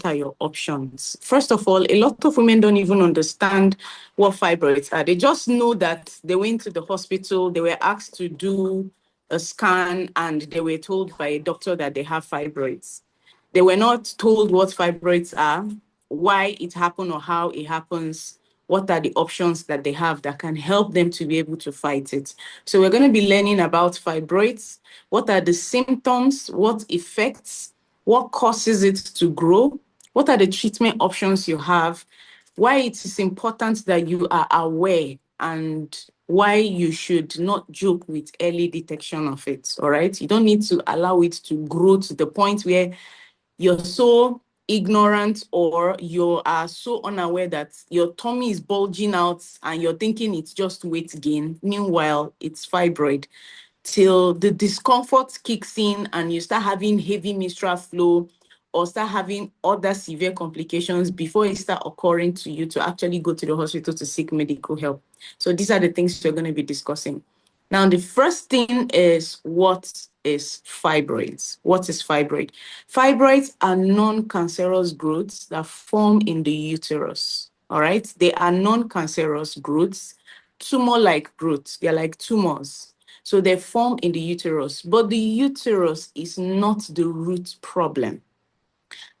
what are your options? First of all, a lot of women don't even understand what fibroids are. They just know that they went to the hospital, they were asked to do a scan, and they were told by a doctor that they have fibroids. They were not told what fibroids are, why it happened or how it happens, what are the options that they have that can help them to be able to fight it. So we're going to be learning about fibroids, what are the symptoms, what effects, what causes it to grow, what are the treatment options you have, why it is important that you are aware, and why you should not joke with early detection of it, all right? You don't need to allow it to grow to the point where you're so ignorant or you are so unaware that your tummy is bulging out and you're thinking it's just weight gain. Meanwhile, it's fibroid. Till the discomfort kicks in and you start having heavy menstrual flow or start having other severe complications before it start occurring to you to actually go to the hospital to seek medical help. So these are the things we're going to be discussing. Now, the first thing is, what is fibroids? What is fibroid? Fibroids are non-cancerous growths that form in the uterus, all right? They are non-cancerous growths, tumor-like growths. They're like tumors. So they form in the uterus, but the uterus is not the root problem.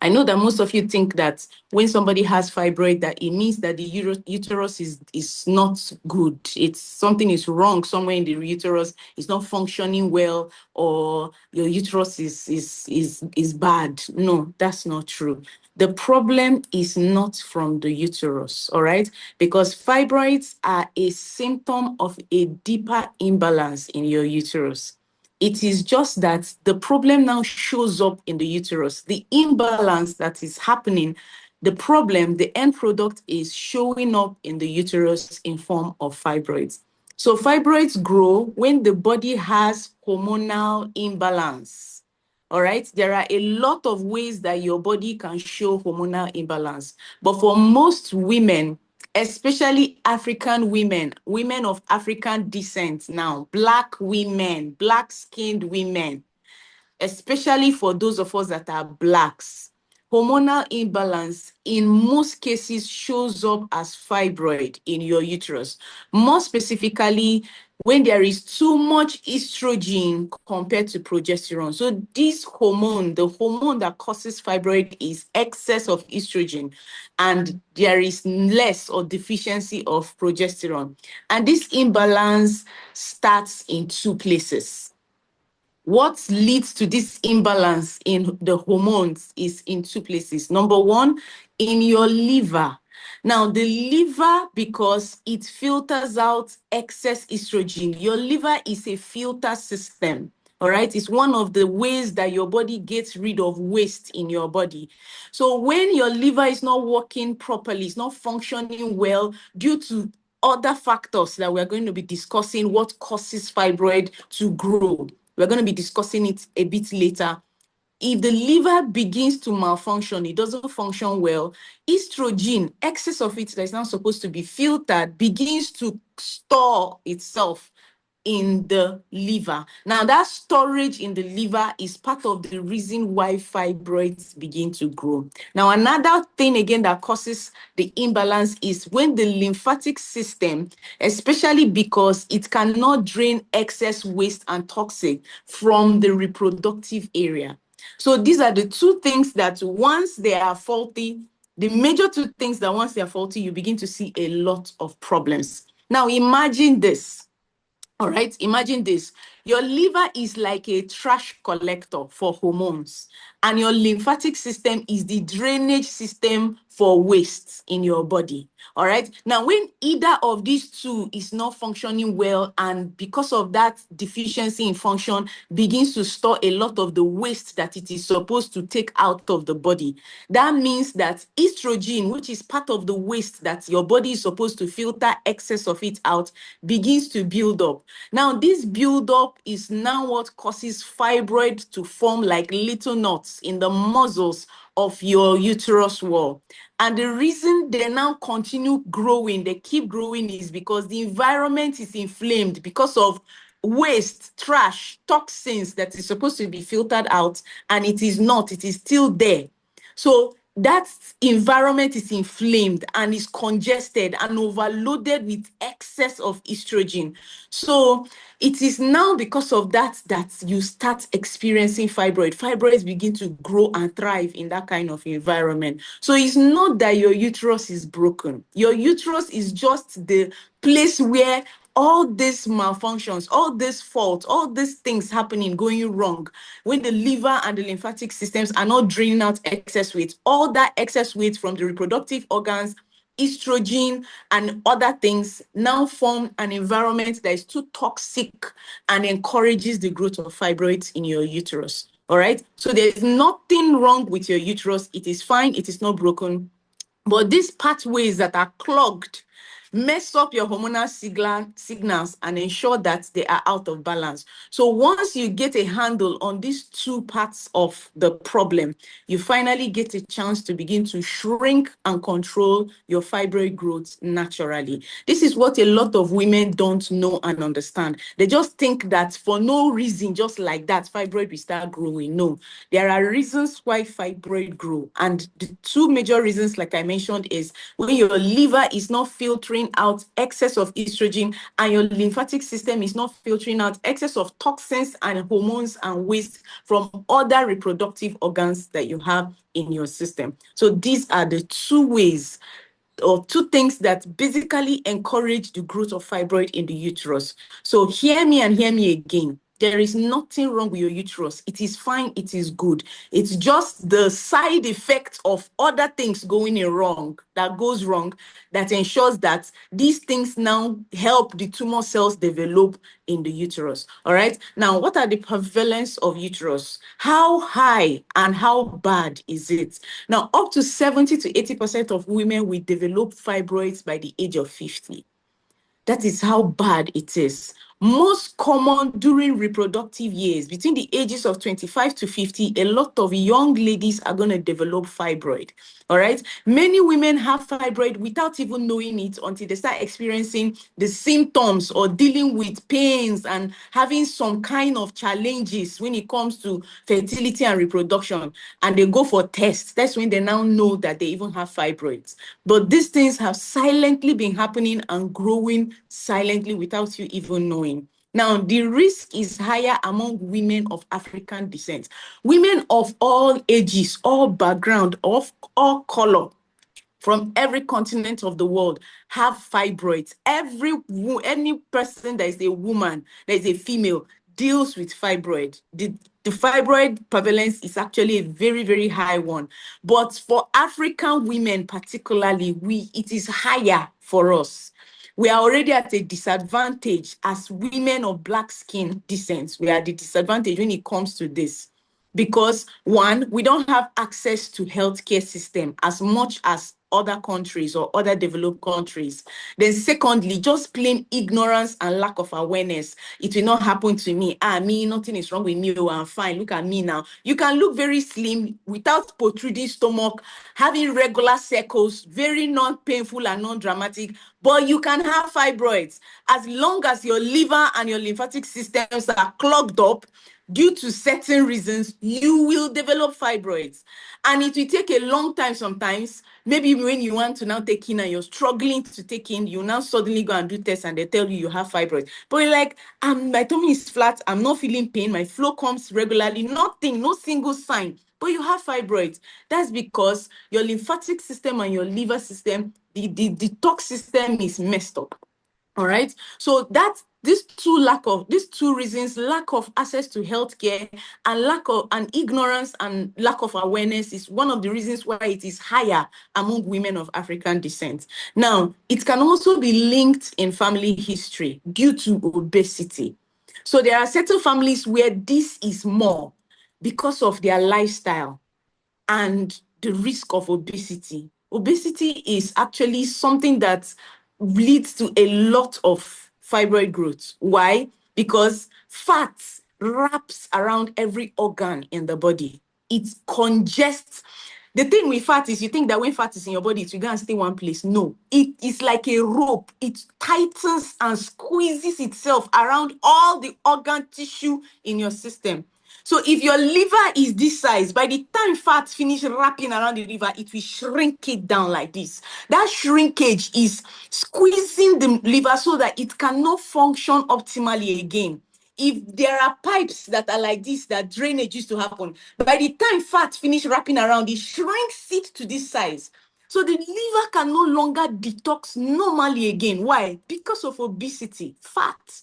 I know that most of you think that when somebody has fibroid, that it means that the uterus is not good. It's something is wrong somewhere in the uterus. It's not functioning well, or your uterus is bad. No, that's not true. The problem is not from the uterus, all right? Because fibroids are a symptom of a deeper imbalance in your uterus. It is just that the problem now shows up in the uterus. The imbalance that is happening, the problem, the end product is showing up in the uterus in form of fibroids. So fibroids grow when the body has hormonal imbalance. All right, there are a lot of ways that your body can show hormonal imbalance. But for most women, especially African women, women of African descent now, Black women, Black-skinned women, especially for those of us that are Blacks, hormonal imbalance in most cases shows up as fibroid in your uterus. More specifically, when there is too much estrogen compared to progesterone. So this hormone, the hormone that causes fibroid, is excess of estrogen, and there is less or deficiency of progesterone. And this imbalance starts in two places. What leads to this imbalance in the hormones is in two places. Number one, in your liver. Now, the liver, because it filters out excess estrogen, your liver is a filter system. All right, it's one of the ways that your body gets rid of waste in your body. So when your liver is not working properly, it's not functioning well due to other factors that we're going to be discussing, what causes fibroid to grow. We're going to be discussing it a bit later. If the liver begins to malfunction, it doesn't function well, estrogen, excess of it that is not supposed to be filtered, begins to store itself in the liver. Now, that storage in the liver is part of the reason why fibroids begin to grow. Now, another thing again that causes the imbalance is when the lymphatic system, especially because it cannot drain excess waste and toxic from the reproductive area. So these are the two things that once they are faulty, the major two things that once they are faulty, you begin to see a lot of problems. Now, imagine this. All right, imagine this. Your liver is like a trash collector for hormones, and your lymphatic system is the drainage system for waste in your body. All right. Now, when either of these two is not functioning well, and because of that deficiency in function, begins to store a lot of the waste that it is supposed to take out of the body, that means that estrogen, which is part of the waste that your body is supposed to filter excess of it out, begins to build up. Now, this buildup is now what causes fibroid to form like little knots in the muscles of your uterus wall. And the reason they now continue growing, they keep growing, is because the environment is inflamed because of waste, trash, toxins that is supposed to be filtered out, and it is not, it is still there. So that environment is inflamed and is congested and overloaded with excess of estrogen. So it is now because of that you start experiencing fibroid. Fibroids begin to grow and thrive in that kind of environment. So it's not that your uterus is broken. Your uterus is just the place where all these malfunctions, all these faults, all these things happening, going wrong, when the liver and the lymphatic systems are not draining out excess weight, all that excess weight from the reproductive organs, estrogen, and other things now form an environment that is too toxic and encourages the growth of fibroids in your uterus. All right. So there's nothing wrong with your uterus. It is fine. It is not broken. But these pathways that are clogged mess up your hormonal signals and ensure that they are out of balance. So once you get a handle on these two parts of the problem, you finally get a chance to begin to shrink and control your fibroid growth naturally. This is what a lot of women don't know and understand. They just think that for no reason, just like that, fibroid will start growing. No, there are reasons why fibroid grow. And the two major reasons, like I mentioned, is when your liver is not filtering out excess of estrogen and your lymphatic system is not filtering out excess of toxins and hormones and waste from other reproductive organs that you have in your system. So these are the two ways or two things that basically encourage the growth of fibroid in the uterus. So hear me and hear me again. There is nothing wrong with your uterus. It is fine. It is good. It's just the side effect of other things going wrong that goes wrong that ensures that these things now help the tumor cells develop in the uterus. All right. Now, what are the prevalence of uterus? How high and how bad is it? Now, up to 70 to 80% of women will develop fibroids by the age of 50. That is how bad it is. Most common during reproductive years, between the ages of 25 to 50, a lot of young ladies are going to develop fibroid. All right. Many women have fibroid without even knowing it until they start experiencing the symptoms or dealing with pains and having some kind of challenges when it comes to fertility and reproduction. And they go for tests. That's when they now know that they even have fibroids. But these things have silently been happening and growing silently without you even knowing. Now, the risk is higher among women of African descent. Women of all ages, all background, of all color, from every continent of the world have fibroids. Any person that is a woman, that is a female, deals with fibroid. The fibroid prevalence is actually a very, very high one. But for African women particularly, it is higher for us. We are already at a disadvantage as women of black skin descent. We are at the disadvantage when it comes to this. Because one, we don't have access to healthcare system as much as other countries or other developed countries. Then secondly, just plain ignorance and lack of awareness. It will not happen to me. Me, nothing is wrong with me. Oh, I'm fine. Look at me now. You can look very slim without protruding stomach, having regular circles, very non-painful and non-dramatic, but you can have fibroids. As long as your liver and your lymphatic systems are clogged up, due to certain reasons, you will develop fibroids. And it will take a long time sometimes. Maybe when you want to now take in and you're struggling to take in, you now suddenly go and do tests and they tell you you have fibroids. But you're like, my tummy is flat, I'm not feeling pain, my flow comes regularly, nothing, no single sign. But you have fibroids. That's because your lymphatic system and your liver system, the detox system is messed up. All right. So that's these two reasons, lack of access to healthcare and lack of ignorance and lack of awareness, is one of the reasons why it is higher among women of African descent. Now, it can also be linked in family history due to obesity. So there are certain families where this is more because of their lifestyle and the risk of obesity. Obesity is actually something that leads to a lot of fibroid growth. Why? Because fat wraps around every organ in the body. It congests. The thing with fat is you think that when fat is in your body, it will go and stay one place. No, it is like a rope. It tightens and squeezes itself around all the organ tissue in your system. So if your liver is this size, by the time fat finish wrapping around the liver, it will shrink it down like this. That shrinkage is squeezing the liver so that it cannot function optimally again. If there are pipes that are like this, that drainage used to happen, by the time fat finish wrapping around, it shrinks it to this size. So the liver can no longer detox normally again. Why? Because of obesity, fat.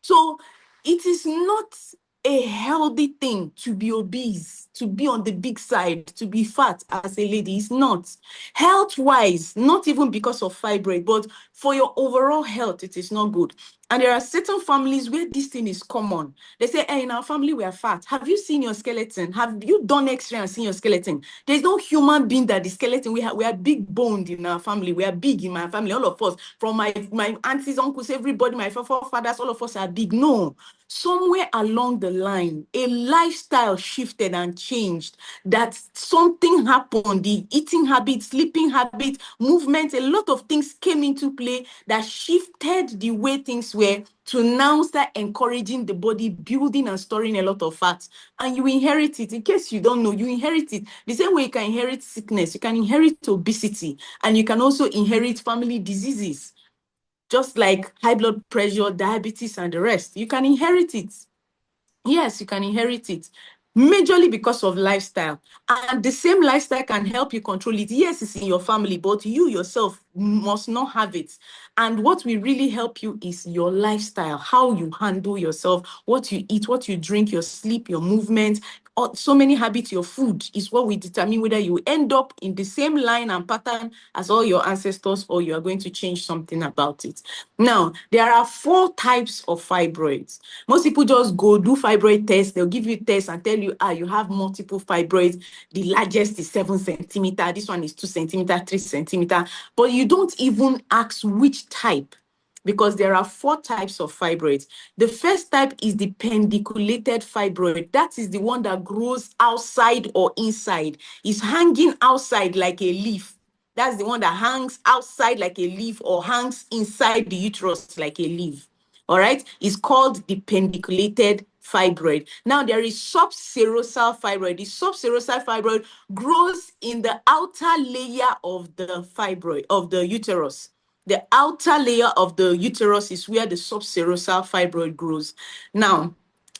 So it is not a healthy thing to be obese, to be on the big side, to be fat as a lady. It's not. Health-wise, not even because of fibroid, but for your overall health, it is not good. And there are certain families where this thing is common. They say, hey, in our family, we are fat. Have you seen your skeleton? Have you done X-ray and seen your skeleton? There's no human being that the skeleton, we are big boned in our family. We are big in my family, all of us. From my aunties, uncles, everybody, my forefathers, all of us are big. No. Somewhere along the line, a lifestyle shifted and changed, that something happened, the eating habit, sleeping habit, movement, a lot of things came into play that shifted the way things were to now start encouraging the body building and storing a lot of fat. And you inherit it. In case you don't know, you inherit it. The same way you can inherit sickness, you can inherit obesity, and you can also inherit family diseases. Just like high blood pressure, diabetes, and the rest. You can inherit it. Yes, you can inherit it. Majorly because of lifestyle. And the same lifestyle can help you control it. Yes, it's in your family, but you yourself must not have it. And what will really help you is your lifestyle, how you handle yourself, what you eat, what you drink, your sleep, your movement. So many habits, your food is what will determine whether you end up in the same line and pattern as all your ancestors, or you are going to change something about it. Now, there are 4 types of fibroids. Most people just go do fibroid tests. They'll give you tests and tell you, you have multiple fibroids. The largest is 7 centimeter. This one is 2 centimeter, 3 centimeter. But you don't even ask which type, because there are 4 types of fibroids. The first type is the pendiculated fibroid. That is the one that grows outside or inside. It's hanging outside like a leaf. That's the one that hangs outside like a leaf or hangs inside the uterus like a leaf. All right, it's called the pendiculated fibroid. Now, there is subserosal fibroid. The subserosal fibroid grows in the outer layer of the fibroid, of the uterus. The outer layer of the uterus is where the subserosal fibroid grows. Now,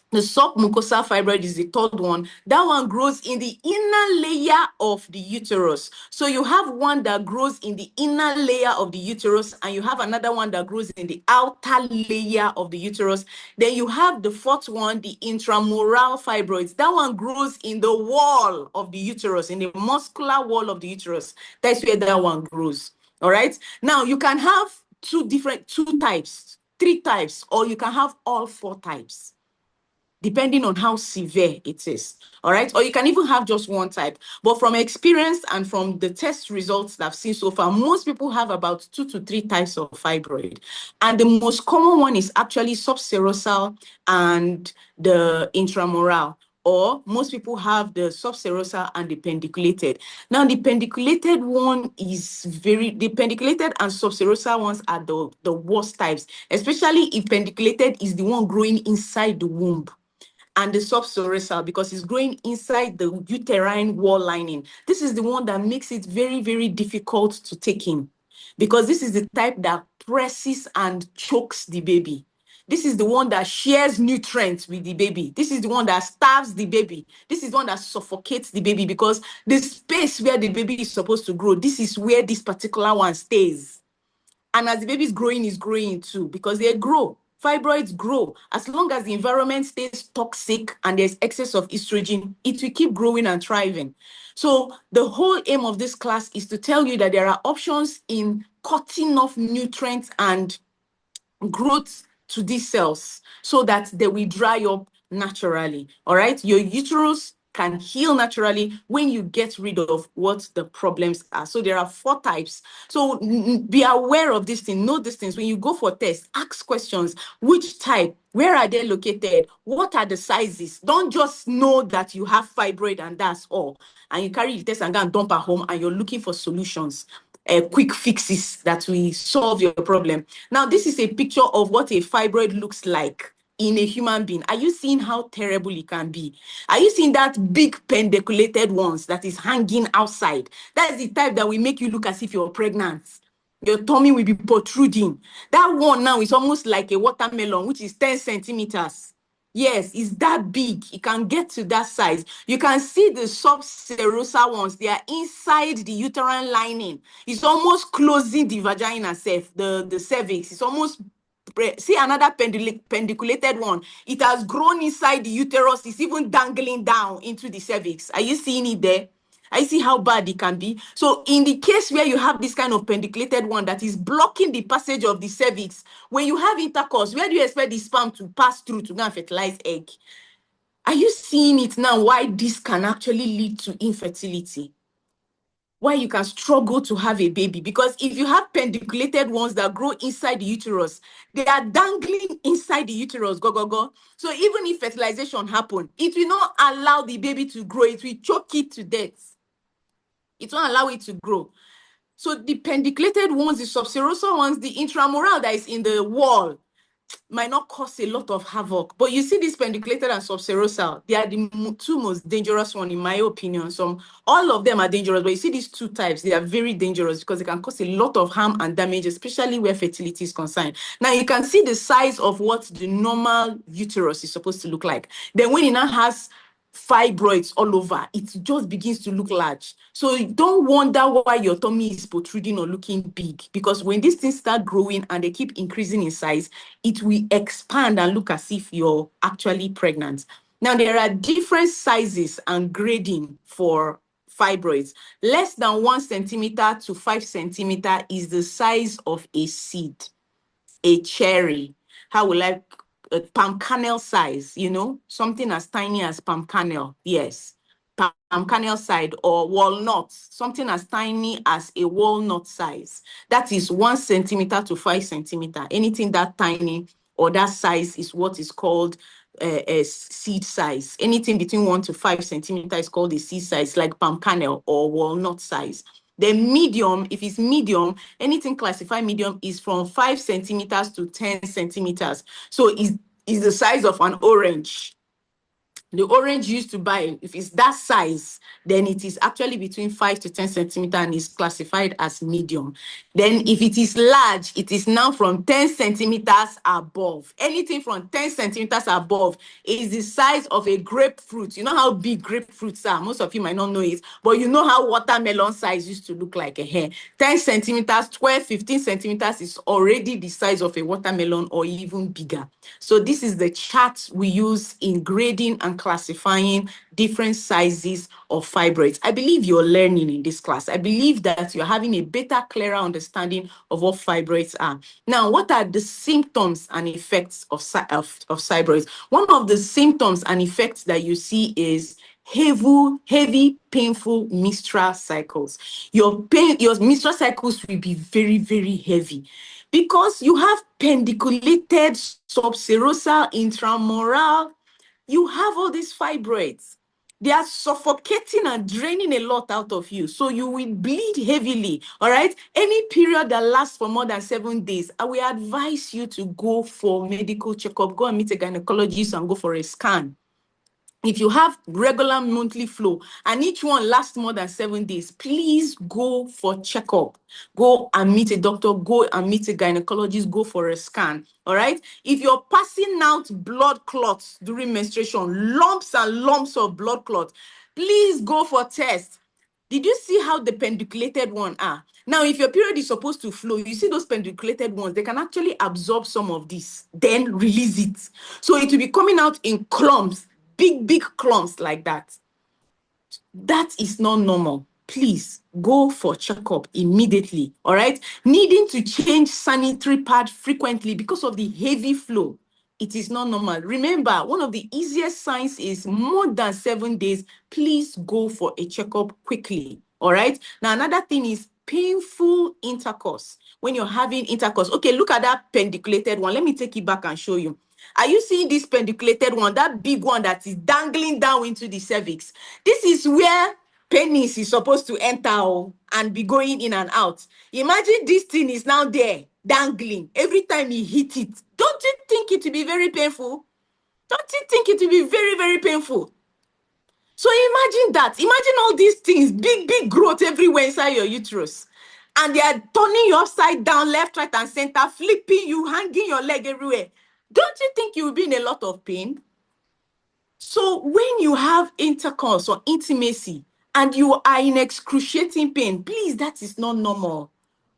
the submucosal fibroid is the third one. That one grows in the inner layer of the uterus. So you have one that grows in the inner layer of the uterus, and you have another one that grows in the outer layer of the uterus. Then you have the fourth one, the intramural fibroids. That one grows in the wall of the uterus, in the muscular wall of the uterus. That's where that one grows. All right. Now you can have two types, 3 types, or you can have all 4 types, depending on how severe it is. All right. Or you can even have just one type. But from experience and from the test results that I've seen so far, most people have about 2 to 3 types of fibroid. And the most common one is actually subserosal and the intramural. Or most people have the subserosal and the pendiculated. Now, the pendiculated one is the pendiculated and subserosal ones are the worst types, especially if pendiculated is the one growing inside the womb, and the subserosal because it's growing inside the uterine wall lining. This is the one that makes it very, very difficult to take in, because this is the type that presses and chokes the baby. This is the one that shares nutrients with the baby. This is the one that starves the baby. This is the one that suffocates the baby, because the space where the baby is supposed to grow, this is where this particular one stays. And as the baby is growing too, because they grow. Fibroids grow. As long as the environment stays toxic and there's excess of estrogen, it will keep growing and thriving. So the whole aim of this class is to tell you that there are options in cutting off nutrients and growth to these cells so that they will dry up naturally. All right. Your uterus can heal naturally when you get rid of what the problems are. So there are 4 types. So be aware of this thing, know these things. When you go for tests, ask questions. Which type? Where are they located? What are the sizes? Don't just know that you have fibroid and that's all. And you carry the test and go and dump at home and you're looking for solutions. Quick fixes that will solve your problem. Now, this is a picture of what a fibroid looks like in a human being. Are you seeing how terrible it can be? Are you seeing that big pendiculated ones that is hanging outside? That is the type that will make you look as if you're pregnant. Your tummy will be protruding. That one now is almost like a watermelon, which is 10 centimeters. Yes, it's that big. It can get to that size. You can see the subserosal ones. They are inside the uterine lining. It's almost closing the vagina self, the cervix. It's almost, see another pendiculated one. It has grown inside the uterus. It's even dangling down into the cervix. Are you seeing it there? I see how bad it can be. So in the case where you have this kind of pendiculated one that is blocking the passage of the cervix, when you have intercourse, where do you expect the sperm to pass through to go and fertilize egg? Are you seeing it now, why this can actually lead to infertility? Why you can struggle to have a baby? Because if you have pendiculated ones that grow inside the uterus, they are dangling inside the uterus, go, go, go. So even if fertilization happens, it will not allow the baby to grow. It will choke it to death. It won't allow it to grow. So the pendiculated ones, the subserosal ones, the intramural that is in the wall might not cause a lot of havoc. But you see this pendiculated and subserosal, they are the two most dangerous ones in my opinion. All of them are dangerous, but you see these two types, they are very dangerous because they can cause a lot of harm and damage, especially where fertility is concerned. Now you can see the size of what the normal uterus is supposed to look like. Then when it now has fibroids all over, it just begins to look large. So don't wonder why your tummy is protruding or looking big, because when these things start growing and they keep increasing in size, it will expand and look as if you're actually pregnant. Now, there are different sizes and grading for fibroids. Less than 1 centimeter to 5 centimeter is the size of a seed, a cherry. How will I, palm kernel size, something as tiny as palm kernel. Yes, palm kernel size, or walnut, something as tiny as a walnut size. That is 1 centimeter to 5 centimeter. Anything that tiny or that size is what is called a seed size. Anything between 1 to 5 centimeter is called a seed size, like palm kernel or walnut size. The medium, if it's medium, anything classified medium is from 5 centimeters to 10 centimeters. So it's the size of an orange. The orange you used to buy, if it's that size, then it is actually between 5 to 10 centimeters and is classified as medium. Then if it is large, it is now from 10 centimeters above. Anything from 10 centimeters above is the size of a grapefruit. You know how big grapefruits are? Most of you might not know it, but you know how watermelon size used to look like a hair. 10 centimeters, 12, 15 centimeters is already the size of a watermelon or even bigger. So this is the chart we use in grading and classifying different sizes of fibroids. I believe you're learning in this class. I believe that you're having a better, clearer understanding of what fibroids are. Now, what are the symptoms and effects of fibroids? One of the symptoms and effects that you see is heavy, painful menstrual cycles. Your menstrual cycles will be very, very heavy because you have pendiculated, subserosal, intramural. You have all these fibroids. They are suffocating and draining a lot out of you. So you will bleed heavily, all right? Any period that lasts for more than 7 days, I will advise you to go for medical checkup, go and meet a gynecologist and go for a scan. If you have regular monthly flow and each one lasts more than 7 days, please go for checkup. Go and meet a doctor, go and meet a gynecologist, go for a scan, all right? If you're passing out blood clots during menstruation, lumps and lumps of blood clots, please go for tests. Did you see how the pendiculated ones are? Now, if your period is supposed to flow, you see those pendiculated ones, they can actually absorb some of this, then release it. So it will be coming out in clumps, big clumps like that. That is not normal. Please go for checkup immediately, all right? Needing to change sanitary pad frequently because of the heavy flow, it is not normal. Remember, one of the easiest signs is more than 7 days. Please go for a checkup quickly, all right? Now, another thing is painful intercourse. When you're having intercourse, okay, look at that pendiculated one. Let me take it back and show you. Are you seeing this pendiculated one, that big one that is dangling down into the cervix? This is where penis is supposed to enter and be going in and out. Imagine this thing is now there, dangling. Every time you hit it, don't you think it will be very painful? Don't you think it will be very, very painful? So imagine that. Imagine all these things, big, big growth everywhere inside your uterus. And they are turning you upside down, left, right, and center, flipping you, hanging your leg everywhere. Don't you think you will be in a lot of pain? So when you have intercourse or intimacy and you are in excruciating pain, please, that is not normal.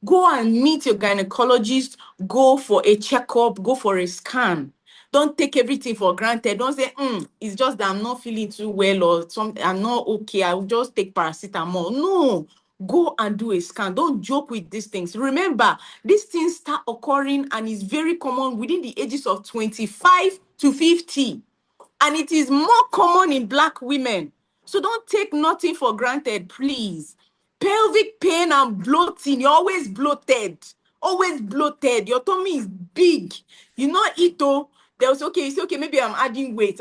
Go and meet your gynecologist, go for a checkup, go for a scan. Don't take everything for granted. Don't say, it's just that I'm not feeling too well or something, I'm not okay, I will just take paracetamol. No, go and do a scan. Don't joke with these things. Remember, these things start occurring and is very common within the ages of 25 to 50. And it is more common in Black women. So don't take nothing for granted, please. Pelvic pain and bloating, you're always bloated. Always bloated. Your tummy is big. You know it, oh. They'll say, okay, you say, okay, maybe I'm adding weight.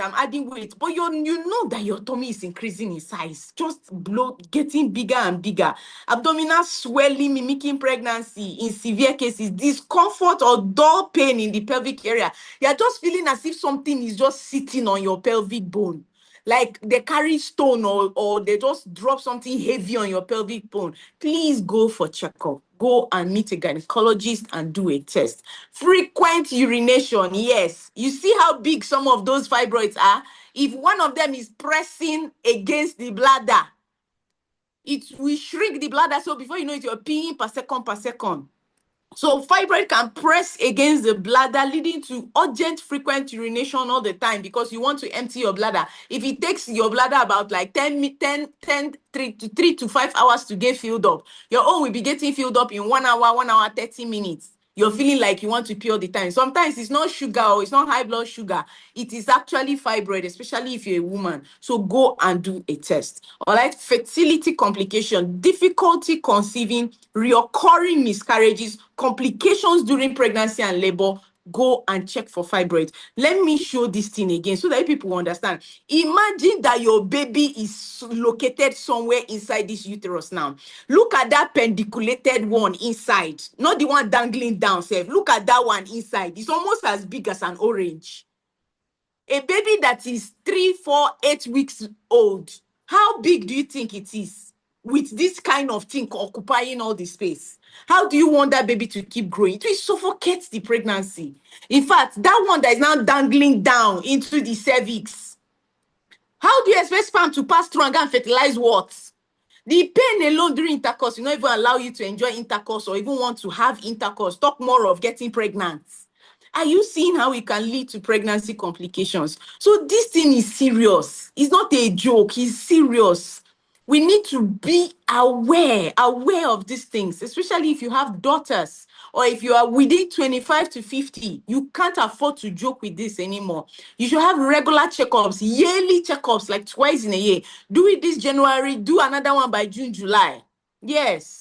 But you know that your tummy is increasing in size. Just bloat, getting bigger and bigger. Abdominal swelling, mimicking pregnancy in severe cases. Discomfort or dull pain in the pelvic area. You're just feeling as if something is just sitting on your pelvic bone. Like they carry stone or they just drop something heavy on your pelvic bone. Please go for checkup. Go and meet a gynecologist and do a test. Frequent urination, yes. You see how big some of those fibroids are? If one of them is pressing against the bladder, it will shrink the bladder. So before you know it, you're peeing per second. So fibroid can press against the bladder, leading to urgent frequent urination all the time because you want to empty your bladder. If it takes your bladder about like 3 to 5 hours to get filled up, your own will be getting filled up in 1 hour, 1 hour, 30 minutes. You're feeling like you want to pee all the time. Sometimes it's not sugar or it's not high blood sugar. It is actually fibroid, especially if you're a woman. So go and do a test. All right. Fertility complication, difficulty conceiving, reoccurring miscarriages, complications during pregnancy and labor. Go and check for fibroids. Let me show this thing again so that people understand. Imagine that your baby is located somewhere inside this uterus now. Look at that pendiculated one inside, not the one dangling down. Look at that one inside. It's almost as big as an orange. A baby that is 3, 4, 8 weeks old, how big do you think it is with this kind of thing occupying all the space? How do you want that baby to keep growing? It will suffocate the pregnancy. In fact, that one that is now dangling down into the cervix, how do you expect sperm to pass through and go and fertilize what? The pain alone during intercourse will not even allow you to enjoy intercourse or even want to have intercourse. Talk more of getting pregnant. Are you seeing how it can lead to pregnancy complications? So this thing is serious. It's not a joke. It's serious. We need to be aware of these things, especially if you have daughters or if you are within 25 to 50. You can't afford to joke with this anymore. You should have regular checkups, yearly checkups, like twice in a year. Do it this January, do another one by June, July. Yes.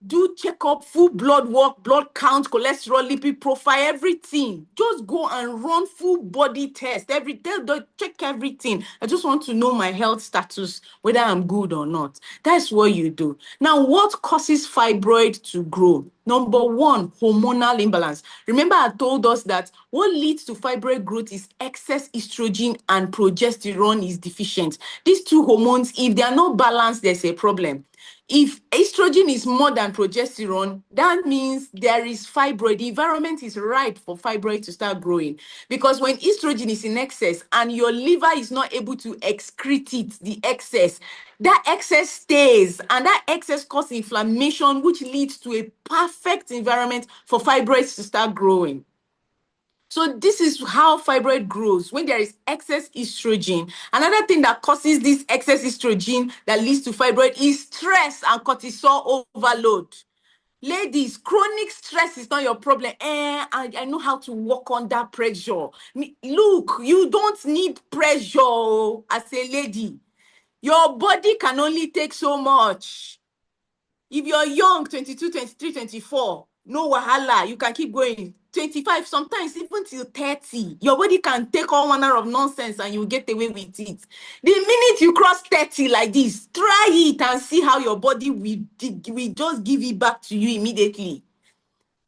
Do check up, full blood work, blood count, cholesterol, lipid profile, everything. Just go and run full body test. Check everything. I just want to know my health status, whether I'm good or not. That's what you do. Now, what causes fibroid to grow? Number one, hormonal imbalance. Remember, I told us that what leads to fibroid growth is excess estrogen and progesterone is deficient. These two hormones, if they are not balanced, there's a problem. If estrogen is more than progesterone, that means there is fibroid. The environment is ripe for fibroid to start growing. Because when estrogen is in excess and your liver is not able to excrete it, the excess, that excess stays and that excess causes inflammation, which leads to a perfect environment for fibroids to start growing. So this is how fibroid grows when there is excess estrogen. Another thing that causes this excess estrogen that leads to fibroid is stress and cortisol overload. Ladies, chronic stress is not your problem. I know how to work under pressure. Look, you don't need pressure as a lady. Your body can only take so much. If you're young, 22, 23, 24, no wahala, you can keep going. 25, sometimes even till 30, your body can take all manner of nonsense and you get away with it. The minute you cross 30 like this, try it and see how your body will just give it back to you immediately.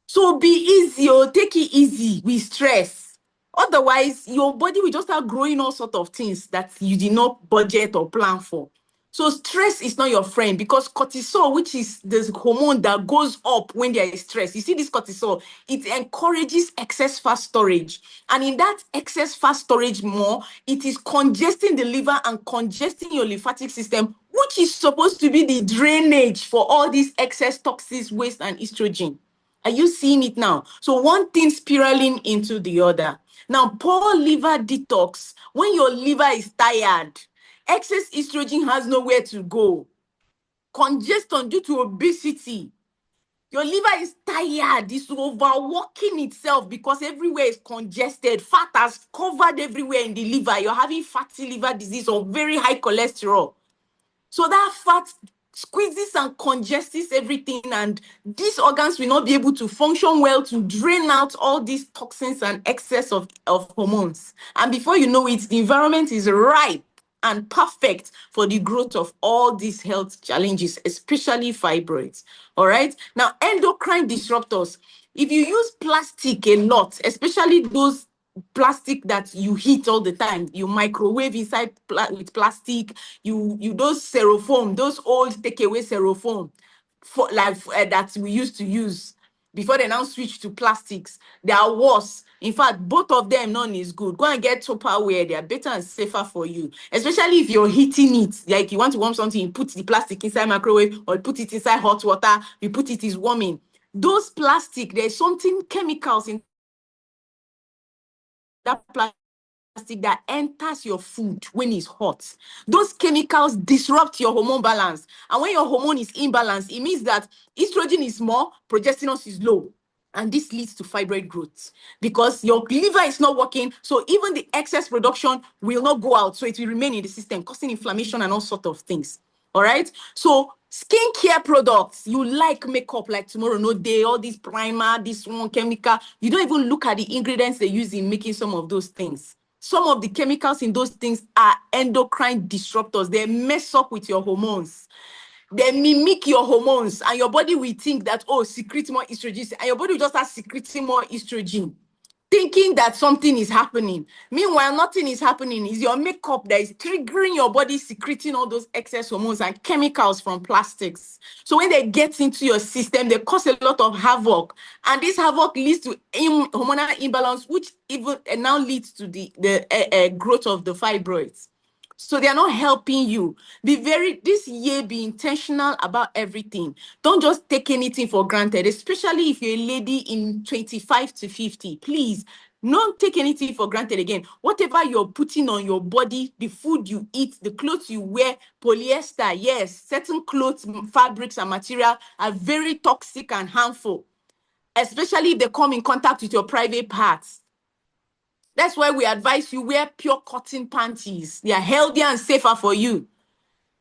So be easy, take it easy with stress. Otherwise, your body will just start growing all sorts of things that you did not budget or plan for. So stress is not your friend, because cortisol, which is the hormone that goes up when there is stress, you see this cortisol, it encourages excess fat storage. And in that excess fat storage more, it is congesting the liver and congesting your lymphatic system, which is supposed to be the drainage for all these excess toxins, waste, and estrogen. Are you seeing it now? So one thing spiraling into the other. Now, poor liver detox. When your liver is tired, excess estrogen has nowhere to go. Congestion due to obesity. Your liver is tired. It's overworking itself because everywhere is congested. Fat has covered everywhere in the liver. You're having fatty liver disease or very high cholesterol. So that fat squeezes and congests everything, and these organs will not be able to function well to drain out all these toxins and excess of hormones. And before you know it, the environment is ripe and perfect for the growth of all these health challenges, especially fibroids. All right. Now, endocrine disruptors. If you use plastic a lot, especially those plastic that you heat all the time, you microwave inside with plastic, you those styrofoam, those old takeaway styrofoam for like that we used to use before they now switch to plastics. They are worse. In fact, both of them, none is good. Go and get Tupperware. They are better and safer for you, especially if you're heating it. Like you want to warm something, you put the plastic inside microwave or put it inside hot water, you put it is warming. Those plastic, there's something chemicals in that plastic that enters your food when it's hot. Those chemicals disrupt your hormone balance. And when your hormone is imbalanced, it means that estrogen is more, progesterone is low. And this leads to fibroid growth because your liver is not working. So even the excess production will not go out. So it will remain in the system, causing inflammation and all sorts of things. All right. So skincare products, you like makeup like tomorrow, no day, all this primer, this one chemical. You don't even look at the ingredients they use in making some of those things. Some of the chemicals in those things are endocrine disruptors. They mess up with your hormones. They mimic your hormones, and your body will think that, oh, secrete more estrogen, and your body will just start secreting more estrogen, thinking that something is happening. Meanwhile, nothing is happening. It's your makeup that is triggering your body secreting all those excess hormones and chemicals from plastics. So when they get into your system, they cause a lot of havoc. And this havoc leads to hormonal imbalance, which even now leads to the growth of the fibroids. So they are not helping you. This year, be intentional about everything. Don't just take anything for granted, especially if you're a lady in 25 to 50. Please, don't take anything for granted again. Whatever you're putting on your body, the food you eat, the clothes you wear, polyester, yes, certain clothes, fabrics, and material are very toxic and harmful, especially if they come in contact with your private parts. That's why we advise you wear pure cotton panties. They are healthier and safer for you.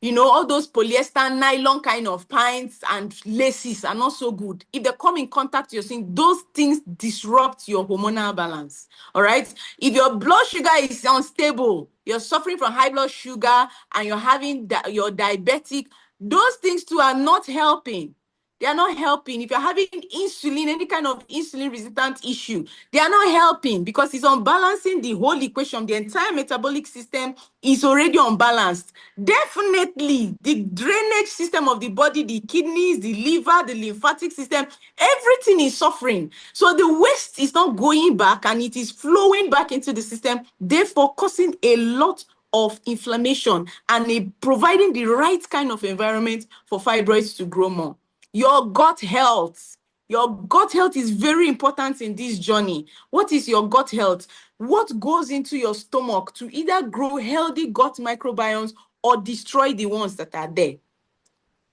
You know, all those polyester, nylon kind of pants and laces are not so good. If they come in contact with your skin, those things disrupt your hormonal balance. All right. If your blood sugar is unstable, you're suffering from high blood sugar, and you're having you're diabetic, those things too are not helping. They are not helping. If you're having insulin, any kind of insulin resistant issue, they are not helping because it's unbalancing the whole equation. The entire metabolic system is already unbalanced. Definitely, the drainage system of the body, the kidneys, the liver, the lymphatic system, everything is suffering. So the waste is not going back and it is flowing back into the system, therefore causing a lot of inflammation and providing the right kind of environment for fibroids to grow more. Your gut health. Your gut health is very important in this journey. What is your gut health? What goes into your stomach to either grow healthy gut microbiomes or destroy the ones that are there?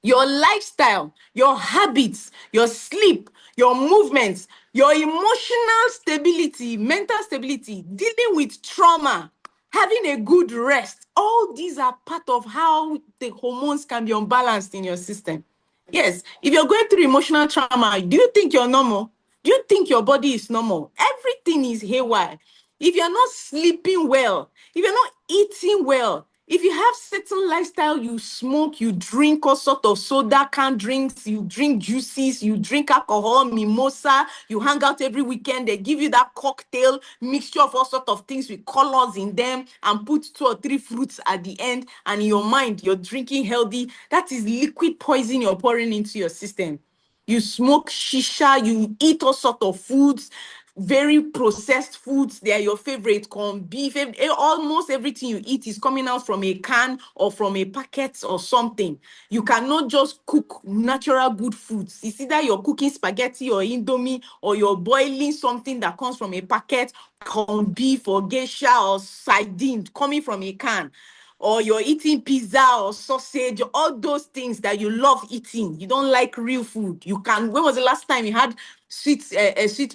Your lifestyle, your habits, your sleep, your movements, your emotional stability, mental stability, dealing with trauma, having a good rest. All these are part of how the hormones can be unbalanced in your system. Yes, if you're going through emotional trauma, do you think you're normal? Do you think your body is normal? Everything is haywire. If you're not sleeping well, if you're not eating well, If you have certain lifestyle, you smoke, you drink all sort of soda can drinks, you drink juices, you drink alcohol, mimosa, you hang out every weekend, they give you that cocktail mixture of all sort of things with colors in them and put 2 or 3 fruits at the end, and in your mind, you're drinking healthy. That is liquid poison you're pouring into your system. You smoke shisha, you eat all sort of foods, very processed foods. They are your favorite, corn beef. Almost everything you eat is coming out from a can or from a packet or something. You cannot just cook natural good foods. It's either you're cooking spaghetti or indomie, or you're boiling something that comes from a packet, corn beef or geisha or sardine coming from a can, or you're eating pizza or sausage, all those things that you love eating. You don't like real food. You can. When was the last time you had sweet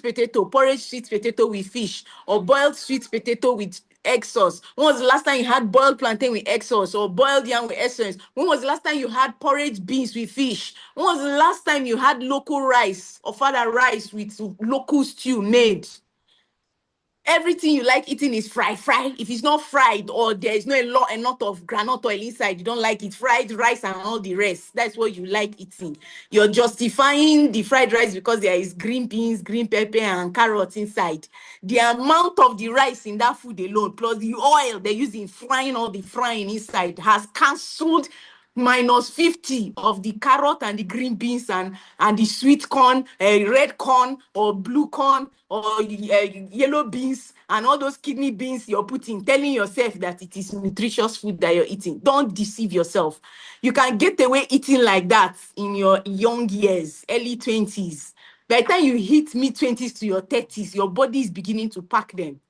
potato, porridge sweet potato with fish, or boiled sweet potato with egg sauce? When was the last time you had boiled plantain with egg sauce, or boiled yam with essence? When was the last time you had porridge beans with fish? When was the last time you had local rice or father rice with local stew made? Everything you like eating is fried. If it's not fried, or there is no a lot of groundnut oil inside, you don't like it. Fried rice and all the rest, that's what you like eating. You're justifying the fried rice because there is green beans, green pepper, and carrots inside. The amount of the rice in that food alone, plus the oil they use in frying, all the frying inside, has cancelled -50 of the carrot and the green beans and the sweet corn, red corn or blue corn or yellow beans and all those kidney beans you're putting, telling yourself that it is nutritious food that you're eating. Don't deceive yourself. You can get away eating like that in your young years, early 20s. By the time you hit mid-20s to your 30s, your body is beginning to pack them.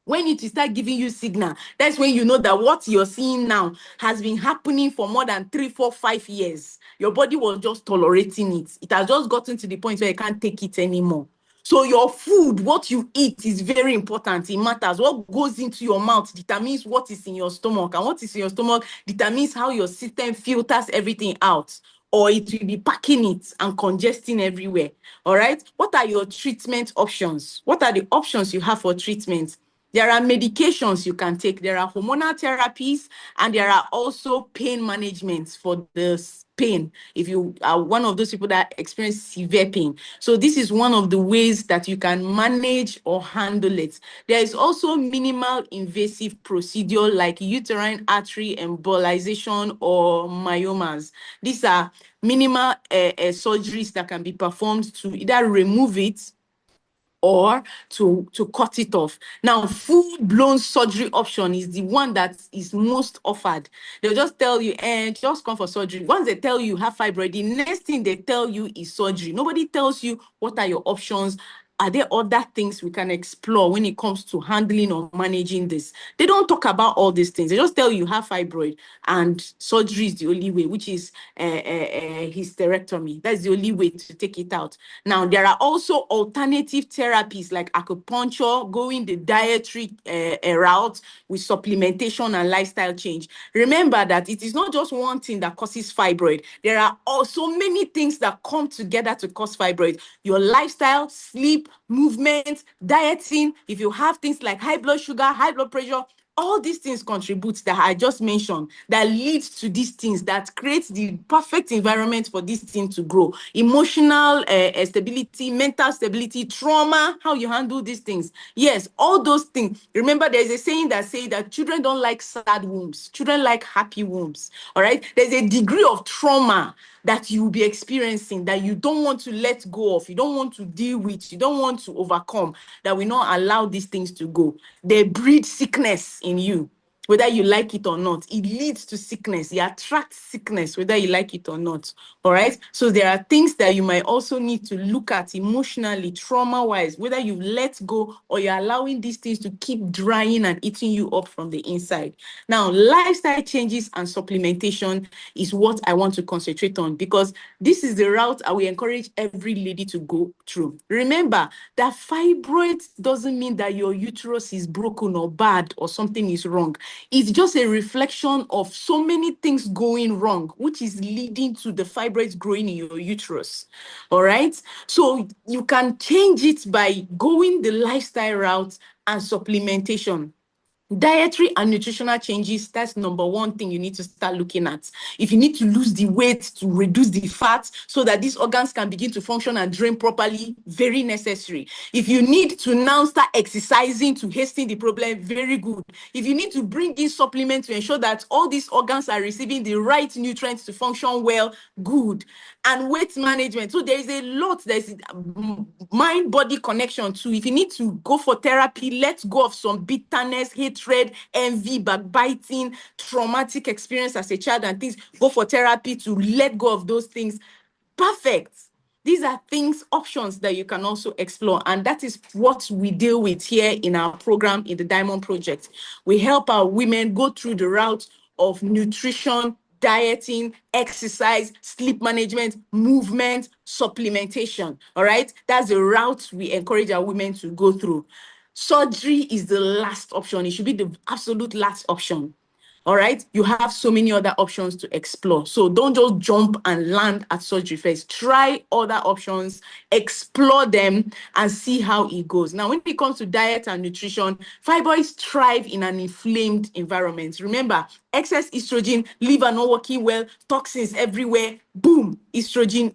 When it will start giving you signal, that's when you know that what you're seeing now has been happening for more than 3, 4, 5 years. Your body was just tolerating it. It has just gotten to the point where you can't take it anymore. So your food, what you eat, is very important. It matters. What goes into your mouth determines what is in your stomach, and what is in your stomach determines how your system filters everything out, or it will be packing it and congesting everywhere. All right. What are your treatment options? What are the options you have for treatment? There are medications you can take. There are hormonal therapies, and there are also pain management for this pain if you are one of those people that experience severe pain. So this is one of the ways that you can manage or handle it. There is also minimal invasive procedure like uterine artery embolization or myomas. These are minimal surgeries that can be performed to either remove it or to cut it off. Now, full-blown surgery option is the one that is most offered. They'll just tell you, just come for surgery. Once they tell you have fibroid, the next thing they tell you is surgery. Nobody tells you what are your options. Are there other things we can explore when it comes to handling or managing this? They don't talk about all these things. They just tell you have fibroid and surgery is the only way, which is hysterectomy. That's the only way to take it out. Now, there are also alternative therapies like acupuncture, going the dietary route with supplementation and lifestyle change. Remember that it is not just one thing that causes fibroid. There are also many things that come together to cause fibroid. Your lifestyle, sleep, movement, dieting. If you have things like high blood sugar, high blood pressure, all these things contribute that I just mentioned that leads to these things that creates the perfect environment for this thing to grow. Emotional stability, mental stability, trauma, how you handle these things. Yes, all those things. Remember, there's a saying that says that children don't like sad wombs. Children like happy wombs. All right. There's a degree of trauma that you will be experiencing that you don't want to let go of, you don't want to deal with, you don't want to overcome, that will not allow these things to go. They breed sickness in you, whether you like it or not. It leads to sickness. It attracts sickness, whether you like it or not. All right. So there are things that you might also need to look at emotionally, trauma-wise, whether you let go or you're allowing these things to keep drying and eating you up from the inside. Now, lifestyle changes and supplementation is what I want to concentrate on, because this is the route I will encourage every lady to go through. Remember that fibroid doesn't mean that your uterus is broken or bad or something is wrong. It's just a reflection of so many things going wrong, which is leading to the fibroids growing in your uterus. All right. So you can change it by going the lifestyle route and supplementation. Dietary and nutritional changes, that's number one thing you need to start looking at. If you need to lose the weight to reduce the fat so that these organs can begin to function and drain properly, very necessary. If you need to now start exercising to hasten the problem, very good. If you need to bring in supplements to ensure that all these organs are receiving the right nutrients to function well, good. And weight management. So there is a lot, there's mind-body connection too. If you need to go for therapy, let go of some bitterness, hatred, envy, backbiting, traumatic experience as a child and things. Go for therapy to let go of those things. Perfect. These are things, options that you can also explore. And that is what we deal with here in our program in the Diamond Project. We help our women go through the route of nutrition, dieting, exercise, sleep management, movement, supplementation. All right. That's the route we encourage our women to go through. Surgery is the last option. It should be the absolute last option. All right, you have so many other options to explore. So don't just jump and land at surgery first. Try other options, explore them, and see how it goes. Now, when it comes to diet and nutrition, fibroids thrive in an inflamed environment. Remember, excess estrogen, liver not working well, toxins everywhere, boom, estrogen,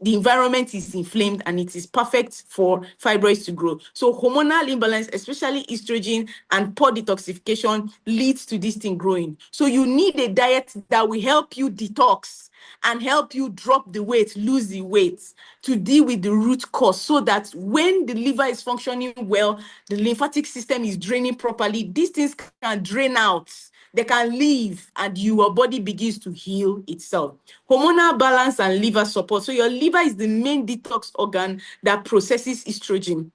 the environment is inflamed and it is perfect for fibroids to grow. So hormonal imbalance, especially estrogen and poor detoxification, leads to this thing growing. So you need a diet that will help you detox and help you drop the weight, lose the weight, to deal with the root cause, so that when the liver is functioning well, the lymphatic system is draining properly, these things can drain out, they can leave, and your body begins to heal itself. Hormonal balance and liver support. So your liver is the main detox organ that processes estrogen.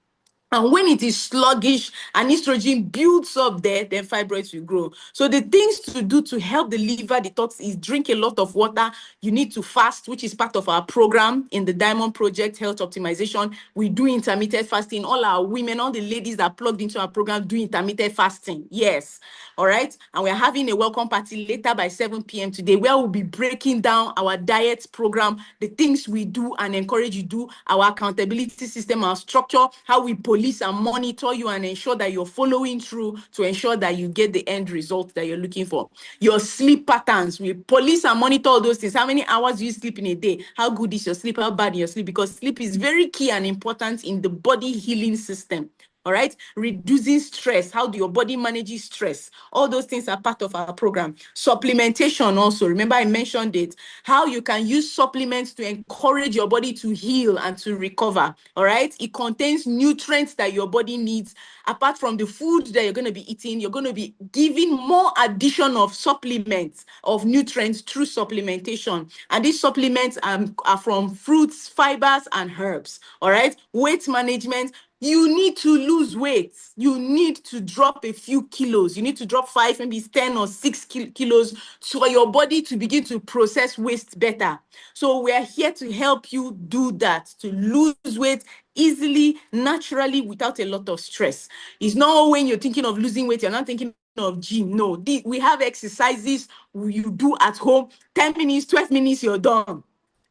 And when it is sluggish and estrogen builds up there, then fibroids will grow. So the things to do to help the liver detox is drink a lot of water. You need to fast, which is part of our program in the Diamond Project Health Optimization. We do intermittent fasting. All our women, all the ladies that are plugged into our program do intermittent fasting. Yes. All right. And we're having a welcome party later by 7 p.m. today, where we'll be breaking down our diet program, the things we do and encourage you to do, our accountability system, our structure, how we police and monitor you and ensure that you're following through to ensure that you get the end result that you're looking for. Your sleep patterns, we police and monitor all those things. How many hours do you sleep in a day? How good is your sleep? How bad is your sleep? Because sleep is very key and important in the body healing system. All right, reducing stress, how do your body manages stress? All those things are part of our program. Supplementation also, remember I mentioned it, how you can use supplements to encourage your body to heal and to recover. All right, it contains nutrients that your body needs. Apart from the food that you're going to be eating, you're going to be giving more addition of supplements, of nutrients through supplementation. And these supplements are from fruits, fibers, and herbs. All right, weight management. You need to lose weight. You need to drop a few kilos. You need to drop 5, maybe 10 or 6 kilos for your body to begin to process waste better. So we're here to help you do that, to lose weight easily, naturally, without a lot of stress. It's not when you're thinking of losing weight, you're not thinking of gym. No, we have exercises you do at home, 10 minutes, 12 minutes, you're done.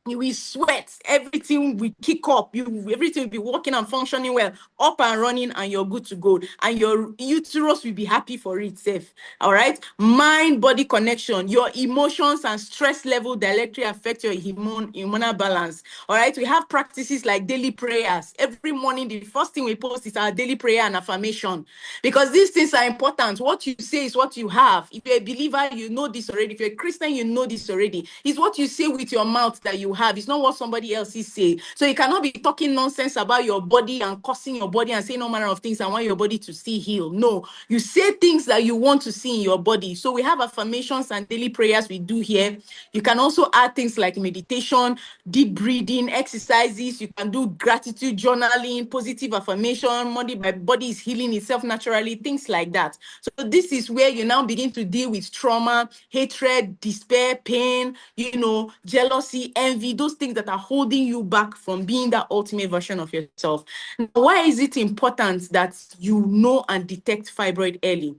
You will sweat, everything will kick up, everything will be working and functioning well, up and running, and you're good to go. And your uterus will be happy for itself. All right. Mind-body connection, your emotions and stress level directly affect your hormonal balance. All right. We have practices like daily prayers. Every morning, the first thing we post is our daily prayer and affirmation, because these things are important. What you say is what you have. If you're a believer, you know this already. If you're a Christian, you know this already. It's what you say with your mouth that you have. It's not what somebody else is saying. So you cannot be talking nonsense about your body and cursing your body and saying all manner of things and want your body to see heal. No, you say things that you want to see in your body. So we have affirmations and daily prayers we do here. You can also add things like meditation, deep breathing, exercises. You can do gratitude journaling, positive affirmation, my body is healing itself naturally, things like that. So this is where you now begin to deal with trauma, hatred, despair, pain, jealousy, envy, those things that are holding you back from being that ultimate version of yourself. Now, why is it important that you know and detect fibroid early?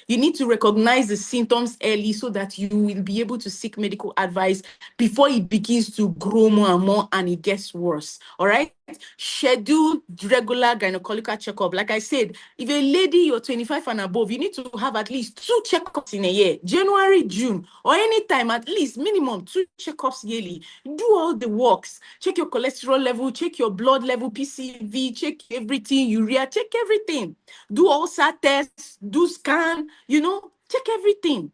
You need to recognize the symptoms early so that you will be able to seek medical advice before it begins to grow more and more and it gets worse. All right. Schedule regular gynecological checkup. Like I said, if a lady you're 25 and above, you need to have at least 2 checkups in a year, January, June, or anytime, at least minimum 2 checkups yearly. Do all the works. Check your cholesterol level, check your blood level, PCV, check everything, urea, check everything. Do ulcer tests, do scan, check everything,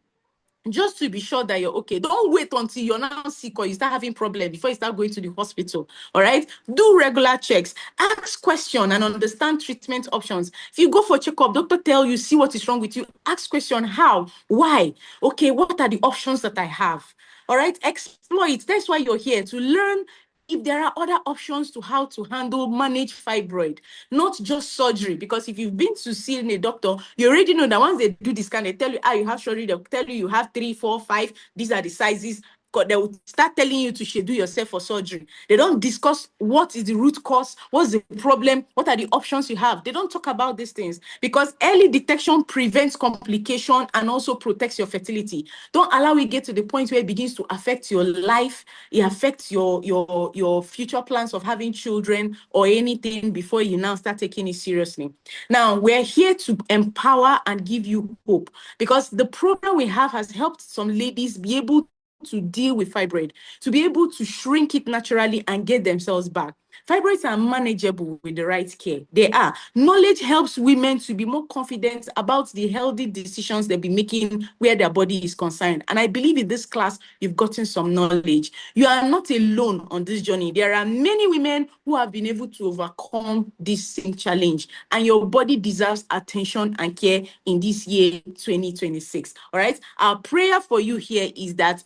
just to be sure that you're okay. Don't wait until you're now sick or you start having problems before you start going to the hospital. All right? Do regular checks. Ask questions and understand treatment options. If you go for checkup, doctor tell you, see what is wrong with you. Ask question, how? Why? Okay, what are the options that I have? All right? Explore it. That's why you're here, to learn if there are other options to how to manage fibroid, not just surgery. Because if you've been to see a doctor, you already know that once they do the scan, they tell you, you have surgery, they'll tell you have 3, 4, 5, these are the sizes. They will start telling you to schedule yourself for surgery. They don't discuss what is the root cause, what's the problem, what are the options you have. They don't talk about these things, because early detection prevents complication and also protects your fertility. Don't allow it get to the point where it begins to affect your life. It affects your future plans of having children or anything before you now start taking it seriously. Now, we're here to empower and give you hope, because the program we have has helped some ladies be able to deal with fibroid, to be able to shrink it naturally and get themselves back. Fibroids are manageable with the right care. They are. Knowledge helps women to be more confident about the healthy decisions they'll be making where their body is concerned. And I believe in this class, you've gotten some knowledge. You are not alone on this journey. There are many women who have been able to overcome this same challenge, and your body deserves attention and care in this year 2026. All right. Our prayer for you here is that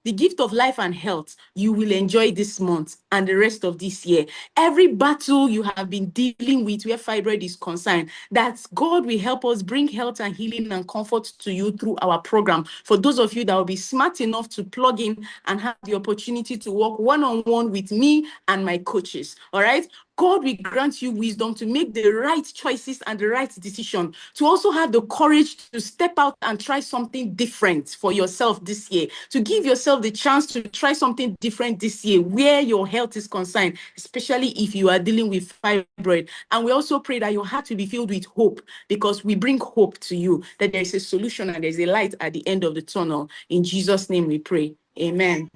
the gift of life and health you will enjoy this month and the rest of this year. Every battle you have been dealing with where fibroid is concerned, that God will help us bring health and healing and comfort to you through our program. For those of you that will be smart enough to plug in and have the opportunity to work one-on-one with me and my coaches, all right? God will grant you wisdom to make the right choices and the right decision, to also have the courage to step out and try something different for yourself this year, to give yourself the chance to try something different this year where your health is concerned, especially if you are dealing with fibroid. And we also pray that your heart will be filled with hope, because we bring hope to you, that there is a solution and there's a light at the end of the tunnel. In Jesus' name we pray. Amen.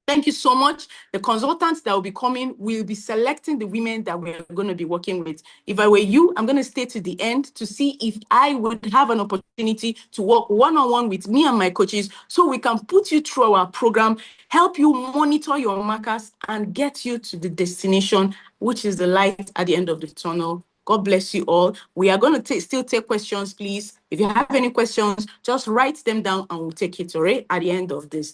Thank you so much. The consultants that will be coming will be selecting the women that we're going to be working with. If I were you, I'm going to stay to the end to see if I would have an opportunity to work one-on-one with me and my coaches, so we can put you through our program, help you monitor your markers, and get you to the destination, which is the light at the end of the tunnel. God bless you all. We are going to still take questions, please. If you have any questions, just write them down and we'll take it, all right, at the end of this.